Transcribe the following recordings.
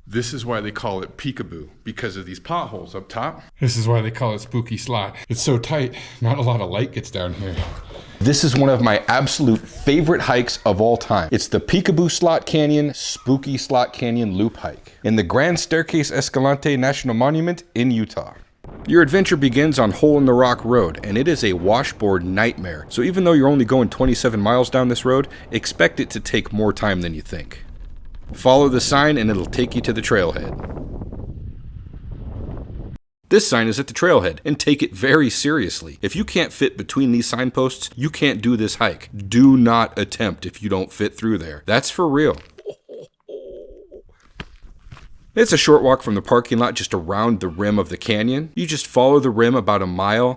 This is why they call it Peekaboo, because of these potholes up top. This is why they call it Spooky Slot. It's so tight, not a lot of light gets down here. This is one of my absolute favorite hikes of all time. It's the Peekaboo Slot Canyon Spooky Slot Canyon Loop Hike in the Grand Staircase-Escalante National Monument in Utah. Your adventure begins on Hole in the Rock Road, and it is a washboard nightmare. So even though you're only going 27 miles down this road, expect it to take more time than you think. Follow the sign and it'll take you to the trailhead. This sign is at the trailhead, and take it very seriously. If you can't fit between these signposts, you can't do this hike. Do not attempt if you don't fit through there. That's for real. It's a short walk from the parking lot just around the rim of the canyon. You just follow the rim about a mile,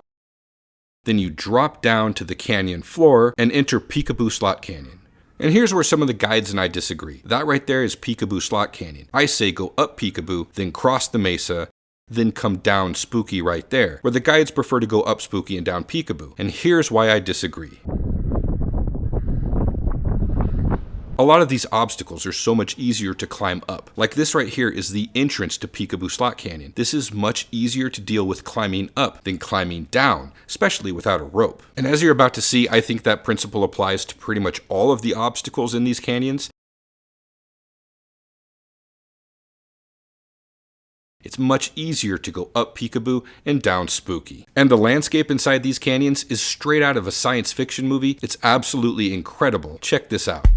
then you drop down to the canyon floor and enter Peekaboo Slot Canyon. And here's where some of the guides and I disagree. That right there is Peekaboo Slot Canyon. I say go up Peekaboo, then cross the mesa, then come down Spooky right there, where the guides prefer to go up Spooky and down Peekaboo. And here's why I disagree. A lot of these obstacles are so much easier to climb up. Like this right here is the entrance to Peekaboo Slot Canyon. This is much easier to deal with climbing up than climbing down, especially without a rope. And as you're about to see, I think that principle applies to pretty much all of the obstacles in these canyons. It's much easier to go up Peekaboo and down Spooky. And the landscape inside these canyons is straight out of a science fiction movie. It's absolutely incredible. Check this out.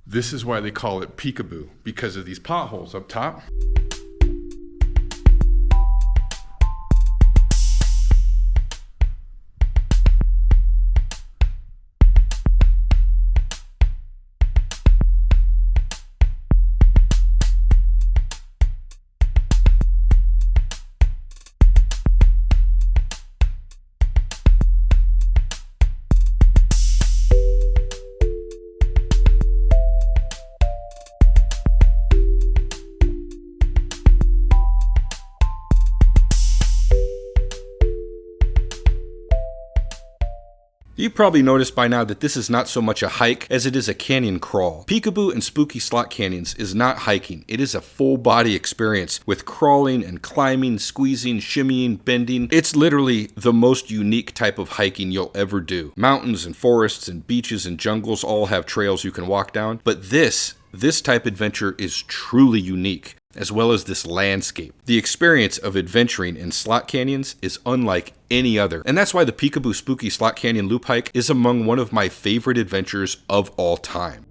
This is why they call it Peekaboo, because of these potholes up top. You've probably noticed by now that this is not so much a hike as it is a canyon crawl. Peekaboo and Spooky Slot Canyons is not hiking. It is a full body experience with crawling and climbing, squeezing, shimmying, bending. It's literally the most unique type of hiking you'll ever do. Mountains and forests and beaches and jungles all have trails you can walk down, but this type of adventure is truly unique, as well as this landscape. The experience of adventuring in slot canyons is unlike any other, and that's why the Peekaboo Spooky Slot Canyon Loop Hike is among one of my favorite adventures of all time.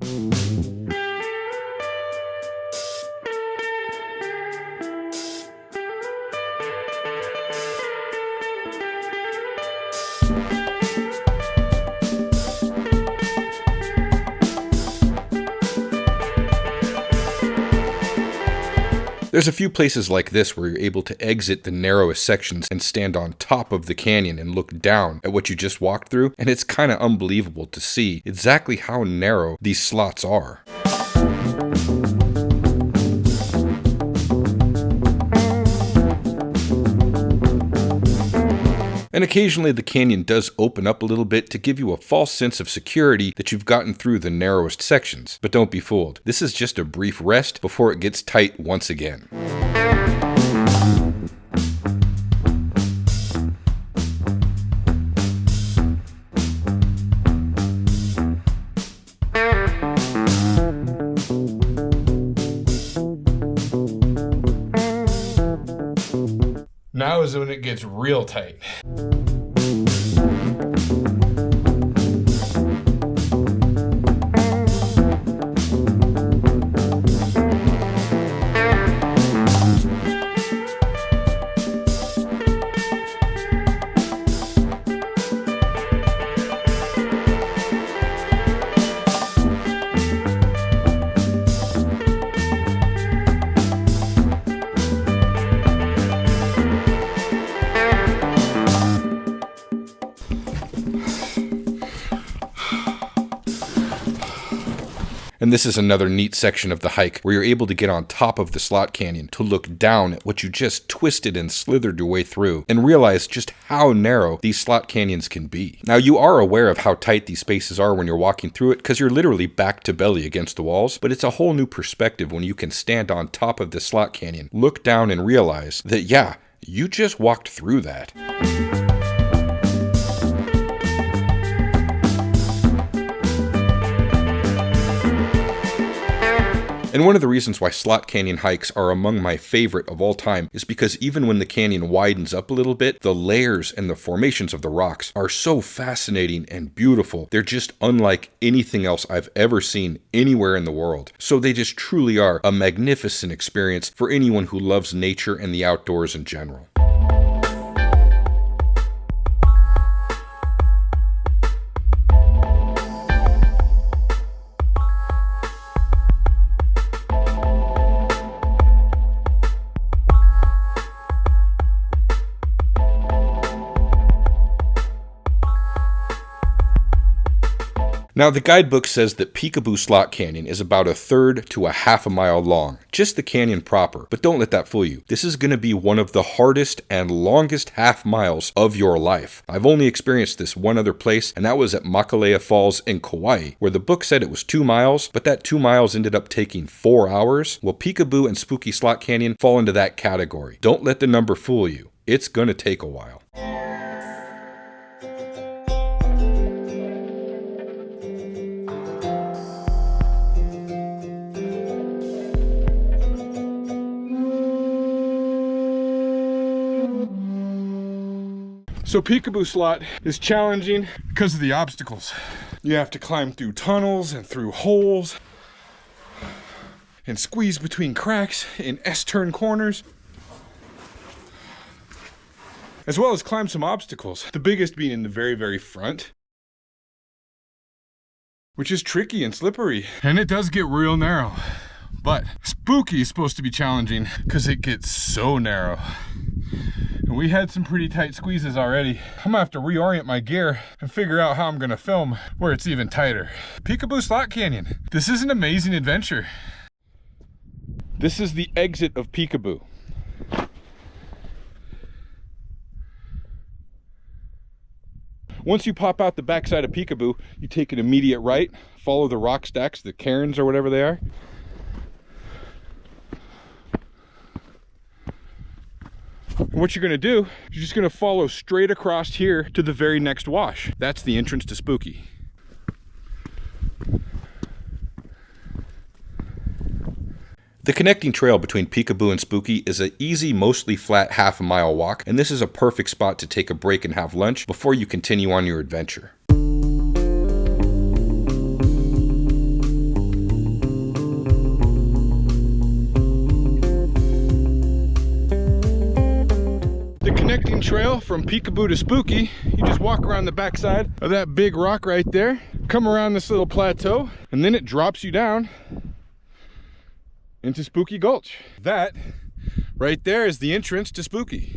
There's a few places like this where you're able to exit the narrowest sections and stand on top of the canyon and look down at what you just walked through, and it's kind of unbelievable to see exactly how narrow these slots are. And occasionally the canyon does open up a little bit to give you a false sense of security that you've gotten through the narrowest sections. But don't be fooled. This is just a brief rest before it gets tight once again. Now is when it gets real tight. And this is another neat section of the hike where you're able to get on top of the slot canyon to look down at what you just twisted and slithered your way through and realize just how narrow these slot canyons can be. Now, you are aware of how tight these spaces are when you're walking through it because you're literally back to belly against the walls, but it's a whole new perspective when you can stand on top of the slot canyon, look down and realize that, yeah, you just walked through that. And one of the reasons why slot canyon hikes are among my favorite of all time is because even when the canyon widens up a little bit, the layers and the formations of the rocks are so fascinating and beautiful. They're just unlike anything else I've ever seen anywhere in the world. So they just truly are a magnificent experience for anyone who loves nature and the outdoors in general. Now, the guidebook says that Peekaboo Slot Canyon is about 1/3 to 1/2 mile long, just the canyon proper, but don't let that fool you. This is going to be one of the hardest and longest half miles of your life. I've only experienced this one other place, and that was at Makalea Falls in Kauai, where the book said it was 2 miles, but that 2 miles ended up taking 4 hours. Well, Peekaboo and Spooky Slot Canyon fall into that category. Don't let the number fool you. It's going to take a while. So Peekaboo Slot is challenging because of the obstacles. You have to climb through tunnels and through holes and squeeze between cracks in S-turn corners, as well as climb some obstacles. The biggest being in the very, very front, which is tricky and slippery. And it does get real narrow. But Spooky is supposed to be challenging because it gets so narrow. And we had some pretty tight squeezes already. I'm gonna have to reorient my gear and figure out how I'm gonna film where it's even tighter. Peekaboo Slot Canyon. This is an amazing adventure. This is the exit of Peekaboo. Once you pop out the backside of Peekaboo, you take an immediate right, follow the rock stacks, the cairns or whatever they are. And what you're gonna do, you're just gonna follow straight across here to the very next wash. That's the entrance to Spooky. The connecting trail between Peekaboo and Spooky is an easy, mostly flat half a mile walk, and this is a perfect spot to take a break and have lunch before you continue on your adventure. The connecting trail from Peekaboo to Spooky, you just walk around the backside of that big rock right there, come around this little plateau, and then it drops you down into Spooky Gulch. That right there is the entrance to Spooky.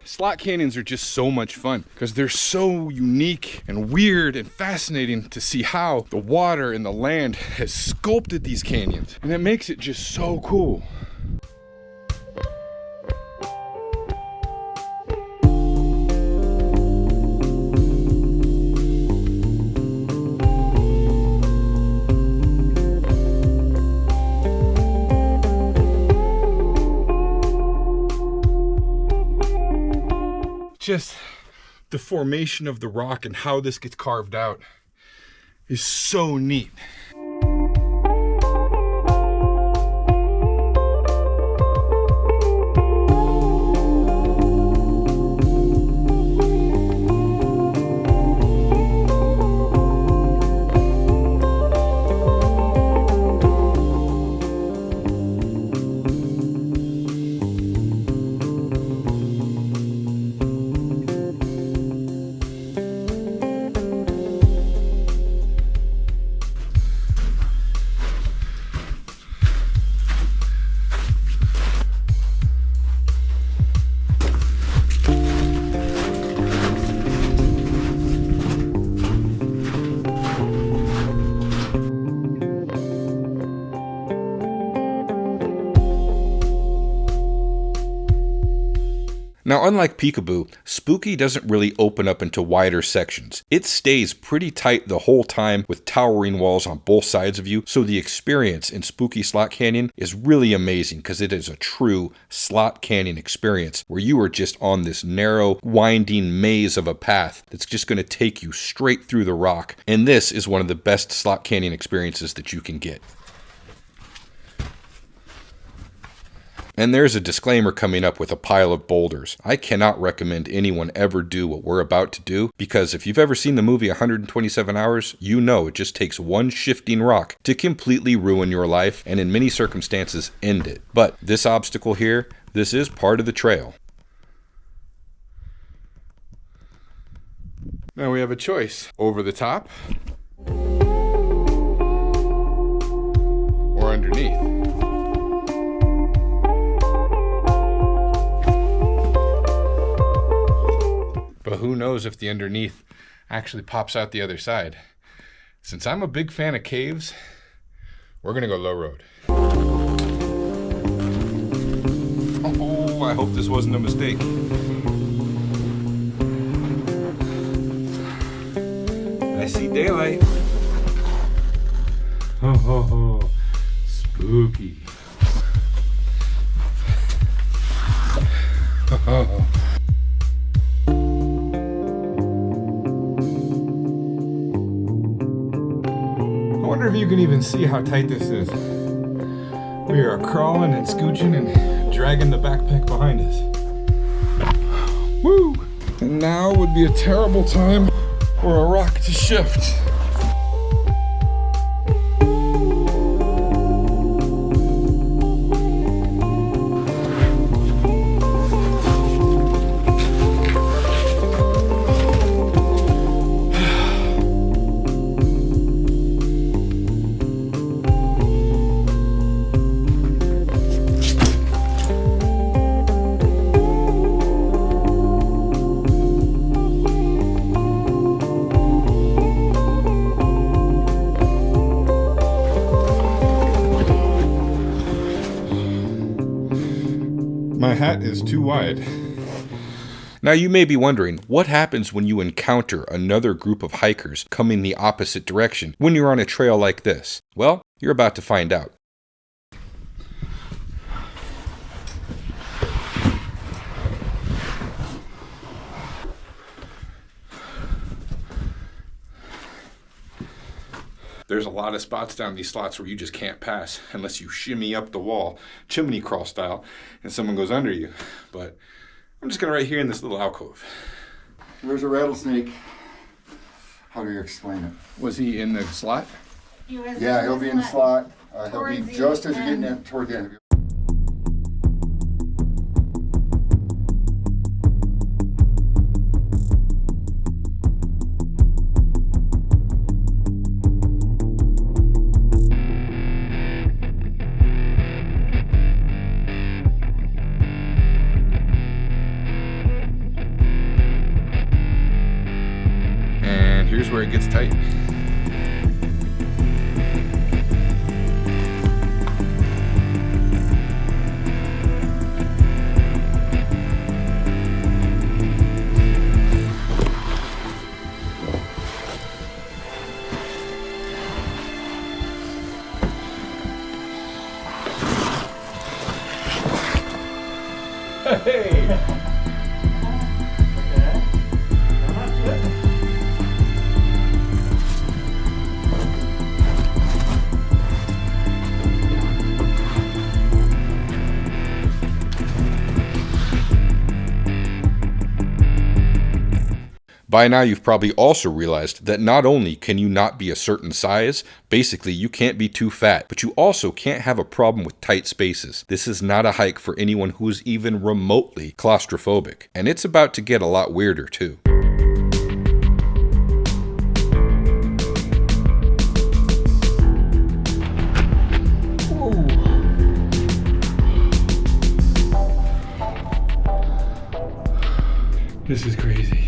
Slot canyons are just so much fun because they're so unique and weird and fascinating to see how the water and the land has sculpted these canyons. And it makes it just so cool. Just the formation of the rock and how this gets carved out is so neat. Now, unlike Peekaboo, Spooky doesn't really open up into wider sections. It stays pretty tight the whole time with towering walls on both sides of you, so the experience in Spooky Slot Canyon is really amazing because it is a true slot canyon experience where you are just on this narrow, winding maze of a path that's just going to take you straight through the rock. And this is one of the best slot canyon experiences that you can get. And there's a disclaimer coming up with a pile of boulders. I cannot recommend anyone ever do what we're about to do, because if you've ever seen the movie 127 Hours, you know it just takes one shifting rock to completely ruin your life and in many circumstances end it. But this obstacle here, this is part of the trail. Now we have a choice: over the top or underneath. But who knows if the underneath actually pops out the other side. Since I'm a big fan of caves, we're gonna go low road. Oh, I hope this wasn't a mistake. I see daylight. Ho ho ho, spooky. I wonder if you can even see how tight this is. We are crawling and scooching and dragging the backpack behind us. Woo! And now would be a terrible time for a rock to shift. My hat is too wide. Now you may be wondering, what happens when you encounter another group of hikers coming the opposite direction when you're on a trail like this? Well, you're about to find out. There's a lot of spots down these slots where you just can't pass unless you shimmy up the wall, chimney crawl style, and someone goes under you. But I'm just gonna right here in this little alcove. There's a rattlesnake. How do you explain it? Was he in the slot? Yeah, he'll be in the slot. He'll be just as you're getting in toward the end of your. Here's where it gets tight. Hey! By now you've probably also realized that not only can you not be a certain size, basically you can't be too fat, but you also can't have a problem with tight spaces. This is not a hike for anyone who is even remotely claustrophobic, and it's about to get a lot weirder too. This is crazy.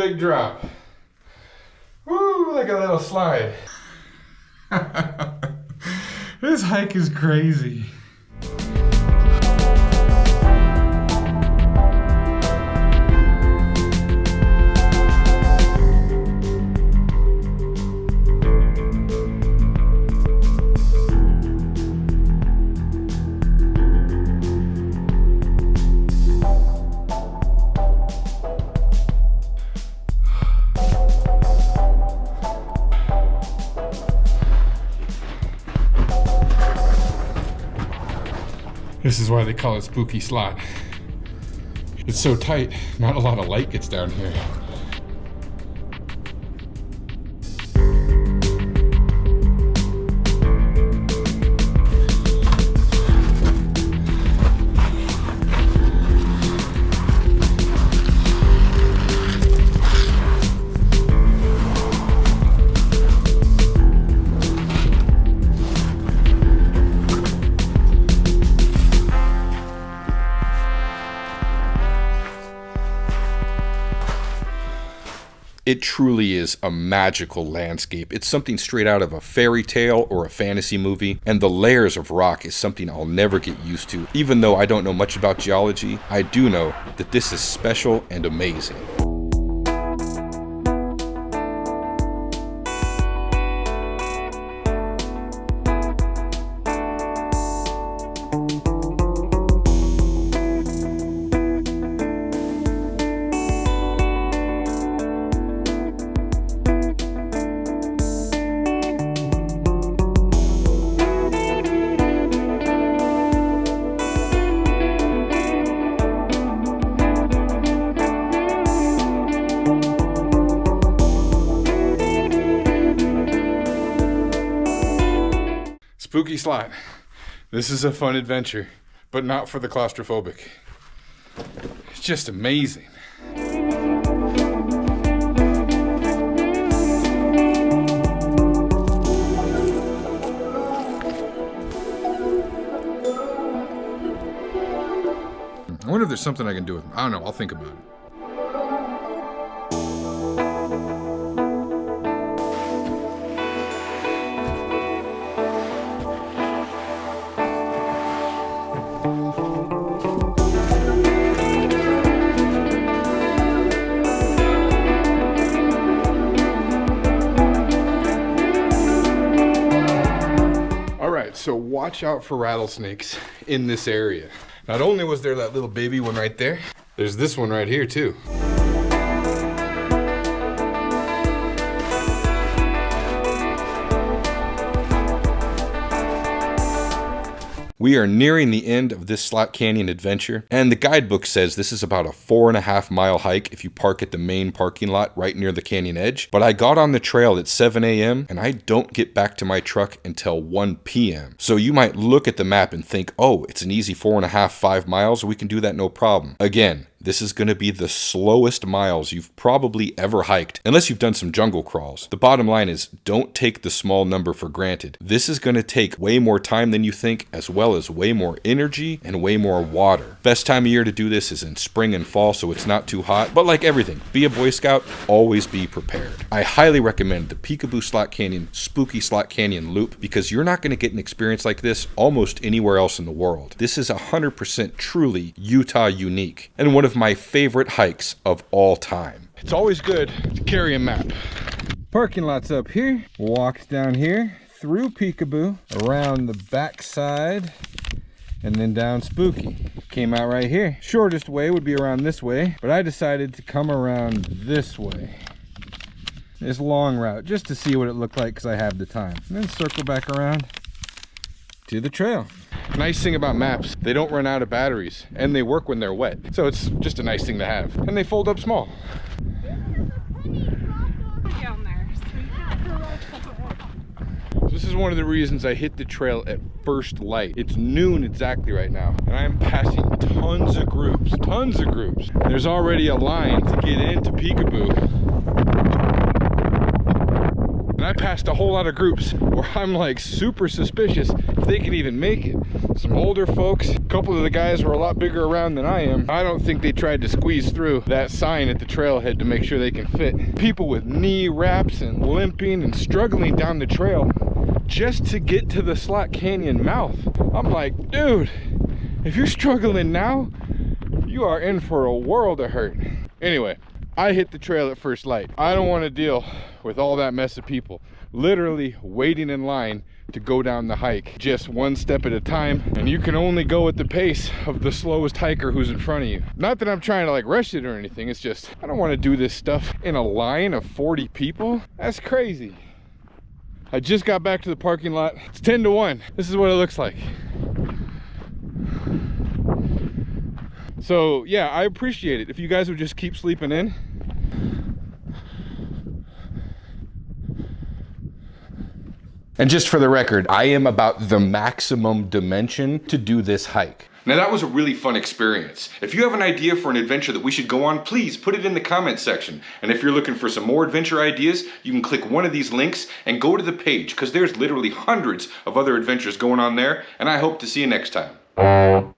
big drop. Woo, like a little slide. This hike is crazy. This is why they call it Spooky Slot. It's so tight, not a lot of light gets down here. It truly is a magical landscape. It's something straight out of a fairy tale or a fantasy movie, and the layers of rock is something I'll never get used to. Even though I don't know much about geology, I do know that this is special and amazing. Spooky Slot. This is a fun adventure, but not for the claustrophobic. It's just amazing. I wonder if there's something I can do with them. I don't know, I'll think about it. So watch out for rattlesnakes in this area. Not only was there that little baby one right there, there's this one right here too. We are nearing the end of this Slot Canyon adventure, and the guidebook says this is about a 4.5 mile hike if you park at the main parking lot right near the canyon edge. But I got on the trail at 7 a.m. and I don't get back to my truck until 1 p.m. So you might look at the map and think, oh, it's an easy 4.5–5 miles, we can do that no problem. Again, this is going to be the slowest miles you've probably ever hiked, unless you've done some jungle crawls. The bottom line is, don't take the small number for granted. This is going to take way more time than you think, as well as way more energy and way more water. Best time of year to do this is in spring and fall, so it's not too hot. But like everything, be a Boy Scout, always be prepared. I highly recommend the Peekaboo Slot Canyon Spooky Slot Canyon Loop, because you're not going to get an experience like this almost anywhere else in the world. This is 100% truly Utah unique, and one of my favorite hikes of all time. It's always good to carry a map. Parking lot's up here, walked down here, through Peekaboo, around the backside, and then down Spooky. Came out right here. Shortest way would be around this way, but I decided to come around this way. This long route, just to see what it looked like because I have the time. And then circle back around to the trail. Nice thing about maps, they don't run out of batteries and they work when they're wet. So it's just a nice thing to have. And they fold up small. This is one of the reasons I hit the trail at first light. It's noon exactly right now, and I'm passing tons of groups. There's already a line to get into Peekaboo. And I passed a whole lot of groups where I'm like super suspicious if they can even make it. Some older folks, a couple of the guys were a lot bigger around than I am. I don't think they tried to squeeze through that sign at the trailhead to make sure they can fit. People with knee wraps and limping and struggling down the trail just to get to the slot canyon mouth. I'm like, dude, if you're struggling now, you are in for a world of hurt. Anyway, I hit the trail at first light. I don't want to deal with all that mess of people literally waiting in line to go down the hike, just one step at a time, and you can only go at the pace of the slowest hiker who's in front of you. Not that I'm trying to like rush it or anything, it's just I don't want to do this stuff in a line of 40 people. That's crazy. I just got back to the parking lot. It's 10 to 1. This is what it looks like. So yeah, I appreciate it if you guys would just keep sleeping in. And just for the record, I am about the maximum dimension to do this hike. Now that was a really fun experience. If you have an idea for an adventure that we should go on, please put it in the comment section. And if you're looking for some more adventure ideas, you can click one of these links and go to the page, because there's literally hundreds of other adventures going on there, and I hope to see you next time.